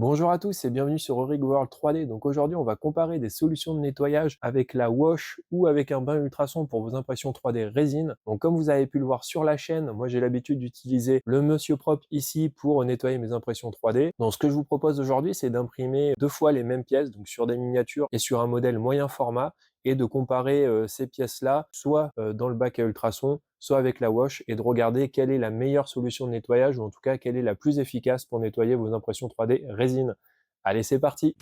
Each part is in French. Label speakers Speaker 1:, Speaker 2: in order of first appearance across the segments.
Speaker 1: Bonjour à tous et bienvenue sur Auric World 3D. Donc aujourd'hui, on va comparer des solutions de nettoyage avec la wash ou avec un bain ultrason pour vos impressions 3D résine. Donc comme vous avez pu le voir sur la chaîne, moi j'ai l'habitude d'utiliser le Monsieur Propre ici pour nettoyer mes impressions 3D. Donc ce que je vous propose aujourd'hui, c'est d'imprimer deux fois les mêmes pièces, donc sur des miniatures et sur un modèle moyen format, et de comparer ces pièces-là, soit dans le bac à ultrasons, soit avec la wash, et de regarder quelle est la meilleure solution de nettoyage, ou en tout cas quelle est la plus efficace pour nettoyer vos impressions 3D résine. Allez, c'est parti!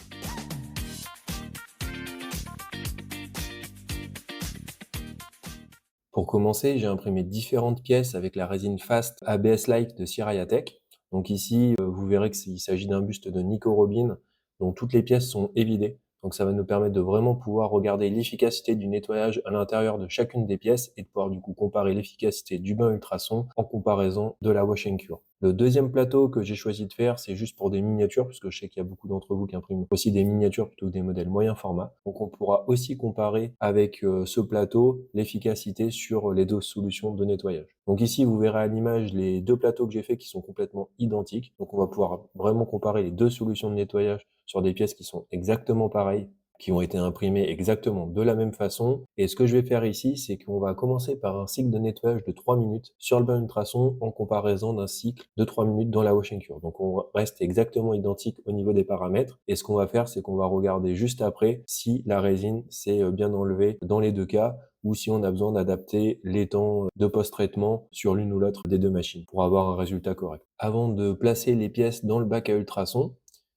Speaker 1: Pour commencer, j'ai imprimé différentes pièces avec la résine Fast ABS Light de Sirayatech. Donc ici, vous verrez qu'il s'agit d'un buste de Nico Robin, dont toutes les pièces sont évidées. Donc ça va nous permettre de vraiment pouvoir regarder l'efficacité du nettoyage à l'intérieur de chacune des pièces et de pouvoir du coup comparer l'efficacité du bain ultrason en comparaison de la Wash and Cure. Le deuxième plateau que j'ai choisi de faire, c'est juste pour des miniatures, parce que je sais qu'il y a beaucoup d'entre vous qui impriment aussi des miniatures plutôt que des modèles moyen format. Donc on pourra aussi comparer avec ce plateau l'efficacité sur les deux solutions de nettoyage. Donc ici, vous verrez à l'image les deux plateaux que j'ai fait qui sont complètement identiques. Donc on va pouvoir vraiment comparer les deux solutions de nettoyage sur des pièces qui sont exactement pareilles, qui ont été imprimées exactement de la même façon. Et ce que je vais faire ici, c'est qu'on va commencer par un cycle de nettoyage de 3 minutes sur le bain ultrason en comparaison d'un cycle de 3 minutes dans la wash and cure. Donc on reste exactement identique au niveau des paramètres. Et ce qu'on va faire, c'est qu'on va regarder juste après si la résine s'est bien enlevée dans les deux cas, ou si on a besoin d'adapter les temps de post-traitement sur l'une ou l'autre des deux machines pour avoir un résultat correct. Avant de placer les pièces dans le bac à ultrasons,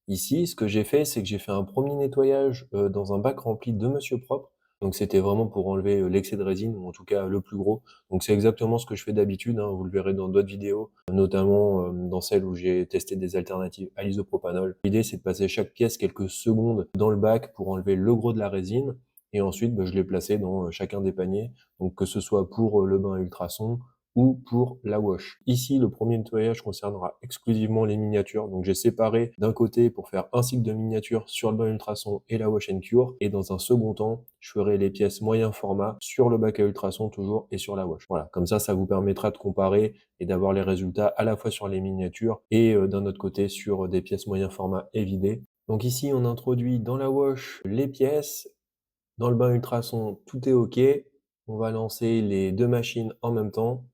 Speaker 1: ici, ce que j'ai fait, c'est que j'ai fait un premier nettoyage dans un bac rempli de Monsieur Propre. Donc c'était vraiment pour enlever l'excès de résine, ou en tout cas le plus gros. Donc c'est exactement ce que je fais d'habitude, hein. Vous le verrez dans d'autres vidéos, notamment dans celle où j'ai testé des alternatives à l'isopropanol. L'idée, c'est de passer chaque pièce quelques secondes dans le bac pour enlever le gros de la résine. Et ensuite, je l'ai placé dans chacun des paniers. Donc que ce soit pour le bain ultrason ou pour la wash. Ici, le premier nettoyage concernera exclusivement les miniatures. Donc j'ai séparé d'un côté pour faire un cycle de miniature sur le bain ultrason et la wash and cure. Et dans un second temps, je ferai les pièces moyen format sur le bac à ultrasons toujours et sur la wash. Voilà, comme ça vous permettra de comparer et d'avoir les résultats à la fois sur les miniatures et d'un autre côté sur des pièces moyen format évidées. Donc ici, on introduit dans la wash les pièces. Dans le bain ultrason, tout est OK. On va lancer les deux machines en même temps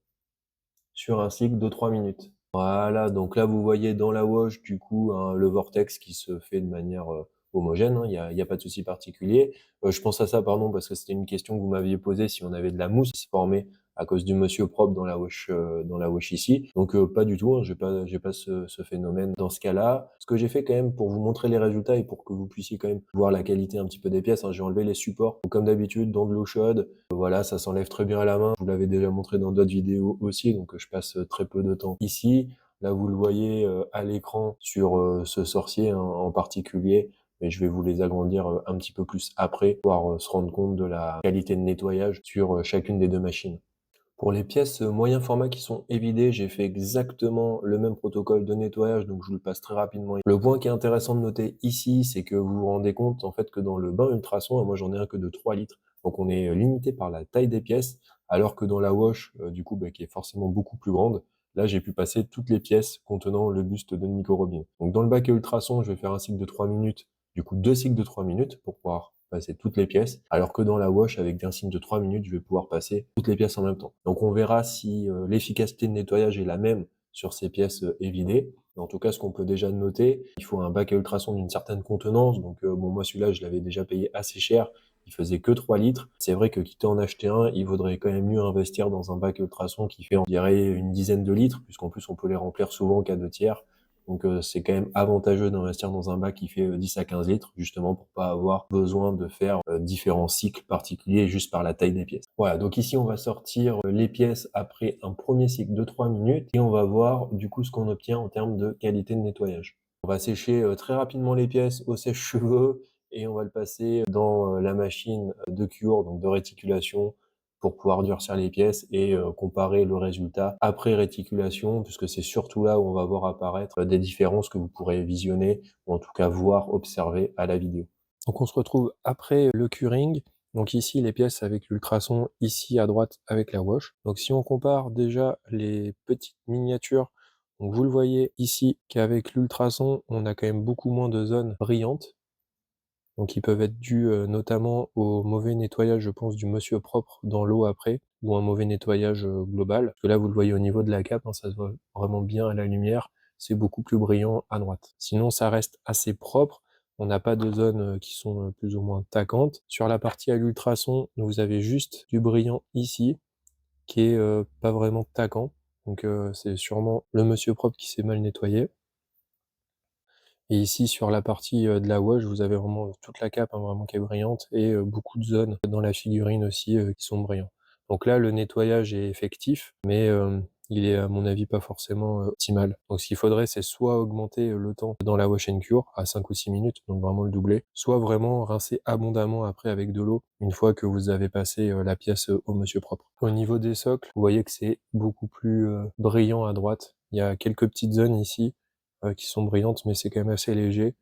Speaker 1: sur un cycle de 3 minutes. Voilà, donc là vous voyez dans la wash du coup le vortex qui se fait de manière homogène, hein, il y a pas de souci particulier. Je pense à ça pardon parce que c'était une question que vous m'aviez posée, si on avait de la mousse qui se formait à cause du Monsieur Propre dans la wash ici. Donc pas du tout, hein, j'ai pas ce phénomène dans ce cas-là. Ce que j'ai fait quand même pour vous montrer les résultats et pour que vous puissiez quand même voir la qualité un petit peu des pièces, hein, j'ai enlevé les supports. Donc, comme d'habitude dans de l'eau chaude, voilà, ça s'enlève très bien à la main. Je vous l'avais déjà montré dans d'autres vidéos aussi, donc je passe très peu de temps ici. Là, vous le voyez à l'écran sur ce sorcier hein, en particulier, mais je vais vous les agrandir un petit peu plus après, pour pouvoir se rendre compte de la qualité de nettoyage sur chacune des deux machines. Pour les pièces moyen format qui sont évidées, j'ai fait exactement le même protocole de nettoyage, donc je vous le passe très rapidement. Le point qui est intéressant de noter ici, c'est que vous vous rendez compte en fait que dans le bain ultrason, moi j'en ai un que de 3 litres, donc on est limité par la taille des pièces, alors que dans la wash, du coup, qui est forcément beaucoup plus grande, là j'ai pu passer toutes les pièces contenant le buste de Nico Robin. Donc dans le bac à ultrason, je vais faire un cycle de 3 minutes, du coup 2 cycles de 3 minutes pour pouvoir passer toutes les pièces, alors que dans la wash, avec un cycle de 3 minutes, je vais pouvoir passer toutes les pièces en même temps. Donc on verra si l'efficacité de nettoyage est la même sur ces pièces évidées. Mais en tout cas, ce qu'on peut déjà noter, il faut un bac à ultrasons d'une certaine contenance. Donc bon, moi celui-là, je l'avais déjà payé assez cher. Il faisait que 3 litres. C'est vrai que quitte à en acheter un, il vaudrait quand même mieux investir dans un bac à ultrasons qui fait, on dirait, une dizaine de litres, puisqu'en plus on peut les remplir souvent qu'à 2 tiers. Donc c'est quand même avantageux d'investir dans un bac qui fait 10 à 15 litres, justement pour pas avoir besoin de faire différents cycles particuliers juste par la taille des pièces. Voilà, donc ici on va sortir les pièces après un premier cycle de 3 minutes et on va voir du coup ce qu'on obtient en termes de qualité de nettoyage. On va sécher très rapidement les pièces au sèche-cheveux et on va le passer dans la machine de cure, donc de réticulation, pour pouvoir durcir les pièces et comparer le résultat après réticulation, puisque c'est surtout là où on va voir apparaître des différences que vous pourrez visionner, ou en tout cas voir, observer à la vidéo. Donc on se retrouve après le curing. Donc ici les pièces avec l'ultrason, ici à droite avec la wash. Donc si on compare déjà les petites miniatures, Donc vous le voyez ici qu'avec l'ultrason, on a quand même beaucoup moins de zones brillantes. Donc qui peuvent être dus, notamment au mauvais nettoyage, je pense, du monsieur propre dans l'eau après, ou un mauvais nettoyage, global. Parce que là, vous le voyez au niveau de la cape, hein, ça se voit vraiment bien à la lumière, c'est beaucoup plus brillant à droite. Sinon, ça reste assez propre, on n'a pas de zones, qui sont, plus ou moins taquantes. Sur la partie à l'ultrason, vous avez juste du brillant ici, qui est, pas vraiment taquant. Donc, c'est sûrement le monsieur propre qui s'est mal nettoyé. Et ici, sur la partie, de la wash, vous avez vraiment toute la cape, hein, vraiment qui est brillante et beaucoup de zones dans la figurine aussi, qui sont brillants. Donc là, le nettoyage est effectif, mais il est à mon avis pas forcément, optimal. Donc ce qu'il faudrait, c'est soit augmenter, le temps dans la wash and cure à 5 ou 6 minutes, donc vraiment le doubler, soit vraiment rincer abondamment après avec de l'eau, une fois que vous avez passé, la pièce, au monsieur propre. Au niveau des socles, vous voyez que c'est beaucoup plus, brillant à droite. Il y a quelques petites zones ici, qui sont brillantes, mais c'est quand même assez léger.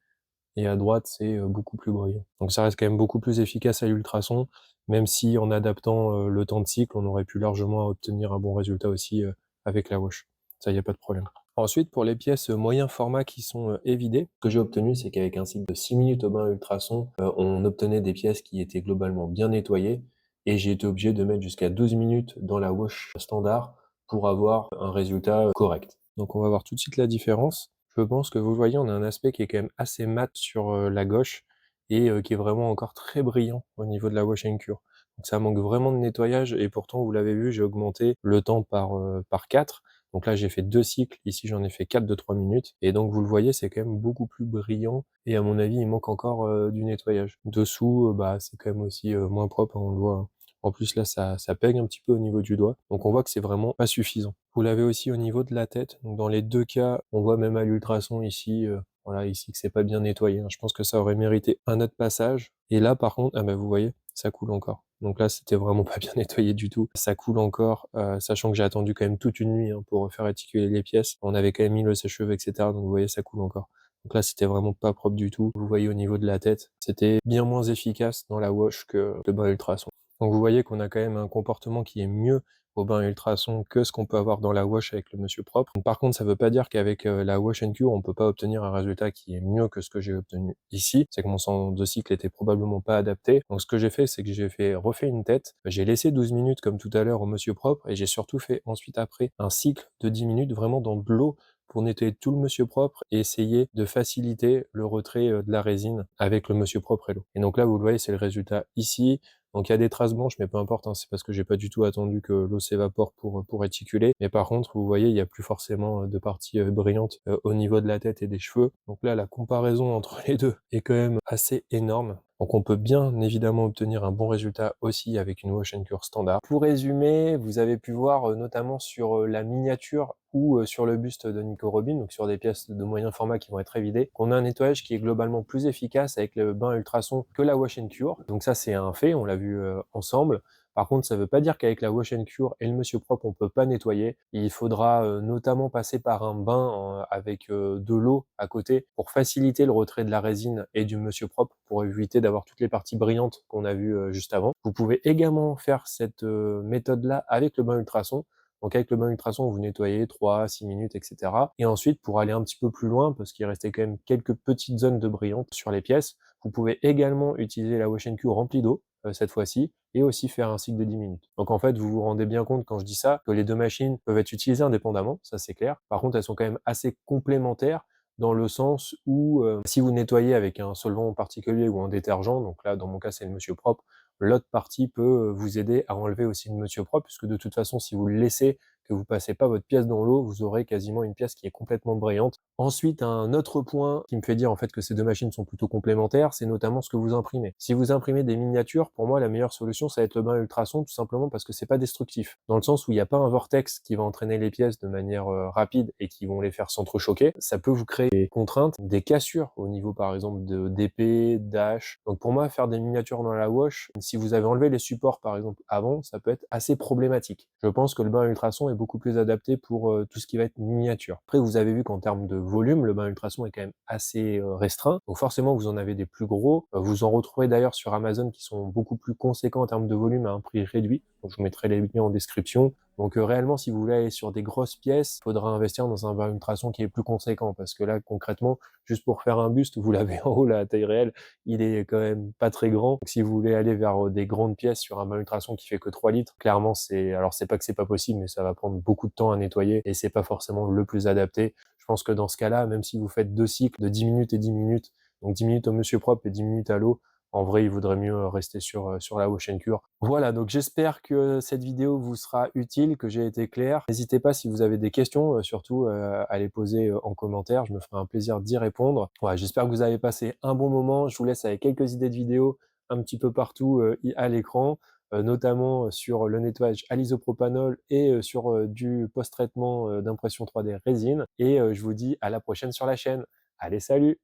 Speaker 1: Et à droite, c'est, beaucoup plus brillant. Donc ça reste quand même beaucoup plus efficace à l'ultrason, même si en adaptant, le temps de cycle, on aurait pu largement obtenir un bon résultat aussi, avec la wash. Ça, il y a pas de problème. Ensuite, pour les pièces, moyen format qui sont, évidées, ce que j'ai obtenu, c'est qu'avec un cycle de 6 minutes au bain ultrason, on obtenait des pièces qui étaient globalement bien nettoyées et j'ai été obligé de mettre jusqu'à 12 minutes dans la wash standard pour avoir un résultat, correct. Donc on va voir tout de suite la différence. Je pense que vous le voyez, on a un aspect qui est quand même assez mat sur, la gauche et qui est vraiment encore très brillant au niveau de la wash and cure. Donc ça manque vraiment de nettoyage et pourtant vous l'avez vu, j'ai augmenté le temps par 4. Donc là j'ai fait 2 cycles, ici j'en ai fait 4 de 3 minutes et donc vous le voyez, c'est quand même beaucoup plus brillant et à mon avis, il manque encore, du nettoyage. Dessous, bah, c'est quand même aussi, moins propre, hein, on le voit, hein. En plus là, ça pègue un petit peu au niveau du doigt, donc on voit que c'est vraiment pas suffisant. Vous l'avez aussi au niveau de la tête, donc dans les 2 cas, on voit même à l'ultrason ici, voilà, ici que c'est pas bien nettoyé, hein. Je pense que ça aurait mérité un autre passage et là par contre, ah bah, vous voyez, ça coule encore. Donc là, c'était vraiment pas bien nettoyé du tout. Ça coule encore, sachant que j'ai attendu quand même toute une nuit, hein, pour refaire éticuler les pièces. On avait quand même mis le sèche-cheveux et cetera, donc vous voyez, ça coule encore. Donc là, c'était vraiment pas propre du tout. Vous voyez au niveau de la tête, c'était bien moins efficace dans la wash que le bain ultrason. Donc vous voyez qu'on a quand même un comportement qui est mieux au bain ultrason que ce qu'on peut avoir dans la wash avec le monsieur propre. Par contre, ça veut pas dire qu'avec, la wash and cure, on peut pas obtenir un résultat qui est mieux que ce que j'ai obtenu ici. C'est que mon sang de cycle était probablement pas adapté. Donc ce que j'ai fait, c'est que refait une tête. J'ai laissé 12 minutes comme tout à l'heure au monsieur propre et j'ai surtout fait ensuite après un cycle de 10 minutes vraiment dans de l'eau pour nettoyer tout le monsieur propre et essayer de faciliter le retrait, de la résine avec le monsieur propre et l'eau. Et donc là, vous le voyez, c'est le résultat ici. Donc il y a des traces blanches, mais peu importe, hein, c'est parce que j'ai pas du tout attendu que l'eau s'évapore pour réticuler. Mais par contre, vous voyez, il y a plus forcément, de parties, brillantes, au niveau de la tête et des cheveux. Donc là, la comparaison entre les 2 est quand même assez énorme. Donc on peut bien évidemment obtenir un bon résultat aussi avec une wash and cure standard. Pour résumer, vous avez pu voir, notamment sur, la miniature ou, sur le buste de Nico Robin, donc sur des pièces de moyen format qui vont être évidées, qu'on a un nettoyage qui est globalement plus efficace avec le bain ultrason que la wash and cure. Donc ça, c'est un fait, on l'a vu, ensemble. Par contre, ça veut pas dire qu'avec la wash and cure et le monsieur propre, on peut pas nettoyer. Il faudra, notamment passer par un bain, avec, de l'eau à côté pour faciliter le retrait de la résine et du monsieur propre pour éviter d'avoir toutes les parties brillantes qu'on a vues, juste avant. Vous pouvez également faire cette, méthode-là avec le bain ultrason. Donc avec le bain ultrason, vous nettoyez 3, 6 minutes, etc. Et ensuite, pour aller un petit peu plus loin, parce qu'il restait quand même quelques petites zones de brillantes sur les pièces, vous pouvez également utiliser la wash and cure remplie d'eau, cette fois-ci, et aussi faire un cycle de 10 minutes. Donc en fait, vous vous rendez bien compte quand je dis ça, que les 2 machines peuvent être utilisées indépendamment, ça c'est clair. Par contre, elles sont quand même assez complémentaires dans le sens où, si vous nettoyez avec un solvant particulier ou un détergent, donc là dans mon cas c'est le monsieur propre, l'autre partie peut, vous aider à enlever aussi le monsieur propre, puisque de toute façon si vous le laissez, que vous passez pas votre pièce dans l'eau, vous aurez quasiment une pièce qui est complètement brillante. Ensuite, un autre point qui me fait dire en fait que ces 2 machines sont plutôt complémentaires, c'est notamment ce que vous imprimez. Si vous imprimez des miniatures, pour moi la meilleure solution ça va être le bain ultrason, tout simplement parce que c'est pas destructif. Dans le sens où il n'y a pas un vortex qui va entraîner les pièces de manière, rapide et qui vont les faire s'entrechoquer. Ça peut vous créer des contraintes, des cassures au niveau par exemple d'épée, d'hache. Donc pour moi, faire des miniatures dans la wash, si vous avez enlevé les supports par exemple avant, ça peut être assez problématique. Je pense que le bain ultrason est beaucoup plus adapté pour, tout ce qui va être miniature. Après, vous avez vu qu'en termes de volume, le bain ultrason est quand même assez, restreint. Donc forcément, vous en avez des plus gros. Vous en retrouvez d'ailleurs sur Amazon qui sont beaucoup plus conséquents en termes de volume à un prix réduit. Donc, je vous mettrai les liens en description. Donc réellement, si vous voulez aller sur des grosses pièces, il faudra investir dans un bar ultrason qui est plus conséquent parce que là, concrètement, juste pour faire un buste, vous l'avez en haut, là, à taille réelle, il est quand même pas très grand. Donc, si vous voulez aller vers des grandes pièces sur un bar ultrason qui fait que 3 litres, clairement, alors c'est pas que c'est pas possible, mais ça va prendre beaucoup de temps à nettoyer et c'est pas forcément le plus adapté. Je pense que dans ce cas-là, même si vous faites 2 cycles de 10 minutes et 10 minutes, donc 10 minutes au monsieur propre et 10 minutes à l'eau, en vrai, il vaudrait mieux rester sur la wash and cure. Voilà, donc j'espère que cette vidéo vous sera utile, que j'ai été clair. N'hésitez pas si vous avez des questions, surtout à les poser en commentaire. Je me ferai un plaisir d'y répondre. Voilà, j'espère que vous avez passé un bon moment. Je vous laisse avec quelques idées de vidéos un petit peu partout à l'écran, notamment sur le nettoyage à l'isopropanol et sur du post-traitement d'impression 3D résine. Et je vous dis à la prochaine sur la chaîne. Allez, salut!